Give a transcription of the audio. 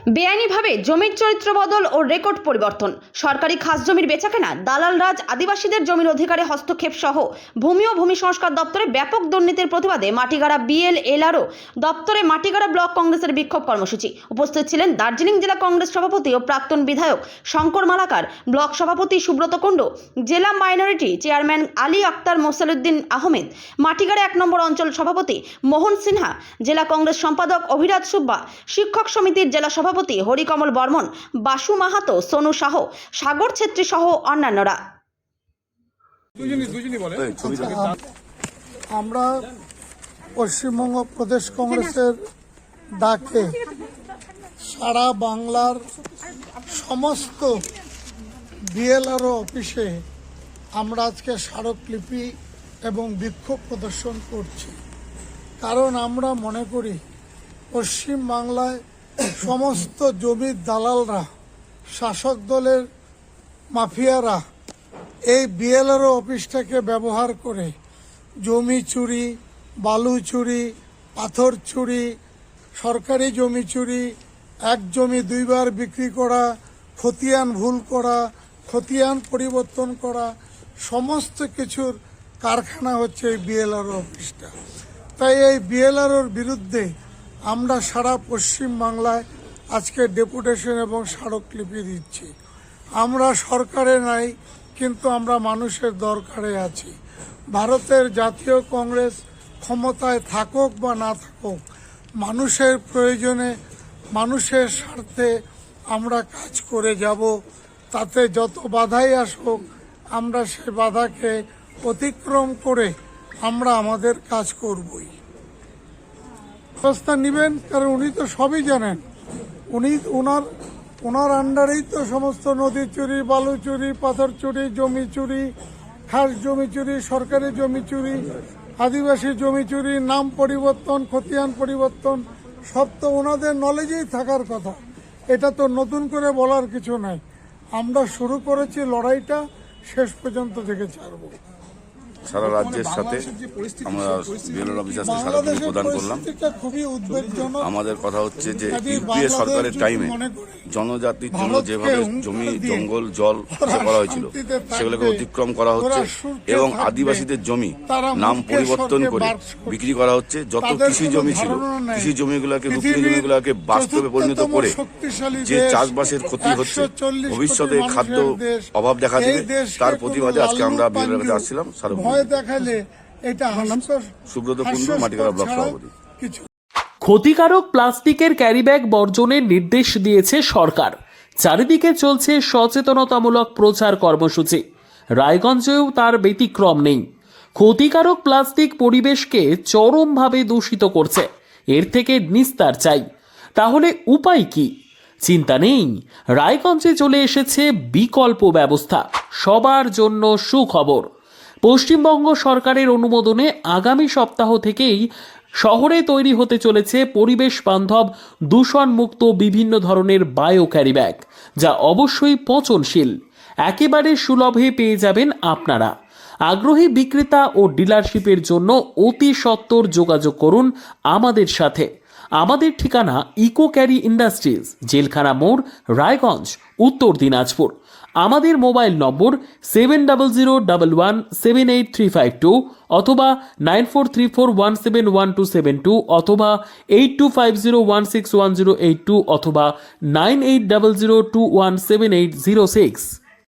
বেআইনিভাবে জমির চরিত্র বদল ও রেকর্ড পরিবর্তন, সরকারি খাস জমির বেচাকেনা, দালাল রাজ, আদিবাসীদের জমির অধিকারে হস্তক্ষেপ সহ ভূমি ও ভূমি সংস্কার দপ্তরে ব্যাপক দুর্নীতির প্রতিবাদে মাটিগাড়া বিএলএলআরও দপ্তরে মাটিগাড়া ব্লক কংগ্রেসের বিক্ষোভ কর্মসূচি। উপস্থিত ছিলেন দার্জিলিং জেলা কংগ্রেস সভাপতি ও প্রাক্তন বিধায়ক শঙ্কর মালাকার, ব্লক সভাপতি সুব্রত কুণ্ডু, জেলা মাইনরিটি চেয়ারম্যান আলী আক্তার মোসালুদ্দিন আহমেদ, মাটিগাড়া 1 নম্বর অঞ্চল সভাপতি মোহন সিনহা, জেলা কংগ্রেস সম্পাদক অভিরাজ সুব্বা, শিক্ষক সমিতির জেলা সভাপতি হরিকমল বর্মন, বাসু মাহাতো, সোনু সাহ, সাগর ছেত্রী সহ অন্যান্যরা। আমরা পশ্চিমবঙ্গ প্রদেশ কংগ্রেসের ডাকে সারা বাংলার সমস্ত বিএলআরও অফিসে আমরা আজকে স্মারকলিপি এবং বিক্ষোভ প্রদর্শন করছি। কারণ আমরা মনে করি পশ্চিম বাংলায় সমস্ত জমির দালালরা, শাসক দলের মাফিয়ারা এই বিএলআরও অফিসটাকে ব্যবহার করে জমি চুরি, বালু চুরি, পাথর চুরি, সরকারি জমি চুরি, এক জমি দুইবার বিক্রি করা, খতিয়ান ভুল করা, খতিয়ান পরিবর্তন করা, সমস্ত কিছুর কারখানা হচ্ছে এই বিএলআরও অফিসটা। তাই এই বিএলআরওর বিরুদ্ধে আমরা সারা পশ্চিম বাংলায় আজকে ডেপুটেশন এবং স্মারকলিপি দিচ্ছি। আমরা সরকারে নাই, কিন্তু আমরা মানুষের দরকারে আছি। ভারতের জাতীয় কংগ্রেস ক্ষমতায় থাকুক বা না থাকুক, মানুষের প্রয়োজনে, মানুষের স্বার্থে আমরা কাজ করে যাব। তাতে যত বাধাই আসুক, আমরা সে বাধাকে অতিক্রম করে আমরা আমাদের কাজ করবই। ব্যবস্থা নেবেন, কারণ উনি তো সবই জানেন। ওনার আন্ডারেই তো সমস্ত নদী চুরি, বালু চুরি, পাথর চুরি, জমি চুরি, খাস জমি চুরি, সরকারি জমি চুরি, আদিবাসী জমি চুরি, নাম পরিবর্তন, খতিয়ান পরিবর্তন, সব তো ওনাদের নলেজেই থাকার কথা। এটা তো নতুন করে বলার কিছু নাই। আমরা শুরু করেছি লড়াইটা, শেষ পর্যন্ত থেকে ছাড়বো। সারা রাজ্যের সাথে আমরা বিএলআর অফিসারকে স্মারকলিপি প্রদান করলাম। আমাদের কথা হচ্ছে যে ইউপিএ সরকারের টাইমে জনজাতির জন্য যেভাবে জমি, জঙ্গল, জল করা হয়েছিল সেগুলোকে অতিক্রম করা হচ্ছে এবং আদিবাসীদের জমি নাম পরিবর্তন করে বিক্রি করা হচ্ছে। যত কৃষি জমি ছিল, কৃষি জমিগুলোকে, রূপী জমিগুলোকে বাস্তবে পরিণত করে যে চাষবাসের ক্ষতি হচ্ছে, ভবিষ্যতে খাদ্য অভাব দেখা দেবে, তার প্রতিবাদে আজকে আমরা বিএলআর কাছে আসছিলাম। সুব্রত কুণ্ডু, মাটিগাড়া ব্লক সভাপতি। ক্ষতিকারক প্লাস্টিকের ক্যারিব্যাগ বর্জনের নির্দেশ দিয়েছে সরকার। চারিদিকে চলছে সচেতনতামূলক প্রচার কর্মসূচি। রায়গঞ্জেও তার ব্যতিক্রম নেই। ক্ষতিকারক প্লাস্টিক পরিবেশকে চরমভাবে দূষিত করছে। এর থেকে নিস্তার চাই। তাহলে উপায় কি? চিন্তা নেই, রায়গঞ্জে চলে এসেছে বিকল্প ব্যবস্থা। সবার জন্য সুখবর। পশ্চিমবঙ্গ সরকারের অনুমোদনে আগামী সপ্তাহ থেকেই শহরে তৈরি হতে চলেছে পরিবেশ বান্ধব, দূষণমুক্ত বিভিন্ন ধরনের বায়ো ক্যারিব্যাগ, যা অবশ্যই পচনশীল। একেবারে সুলভে পেয়ে যাবেন আপনারা। আগ্রহী বিক্রেতা ও ডিলারশিপের জন্য অতি সত্বর যোগাযোগ করুন আমাদের সাথে। আমাদের ঠিকানা ইকো ক্যারি ইন্ডাস্ট্রিজ, জেলখানা মোড়, রায়গঞ্জ, উত্তর দিনাজপুর। আমাদের মোবাইল নম্বর 7001178352 অথবা 9434171272 অথবা 8250161082 অথবা 9800217806।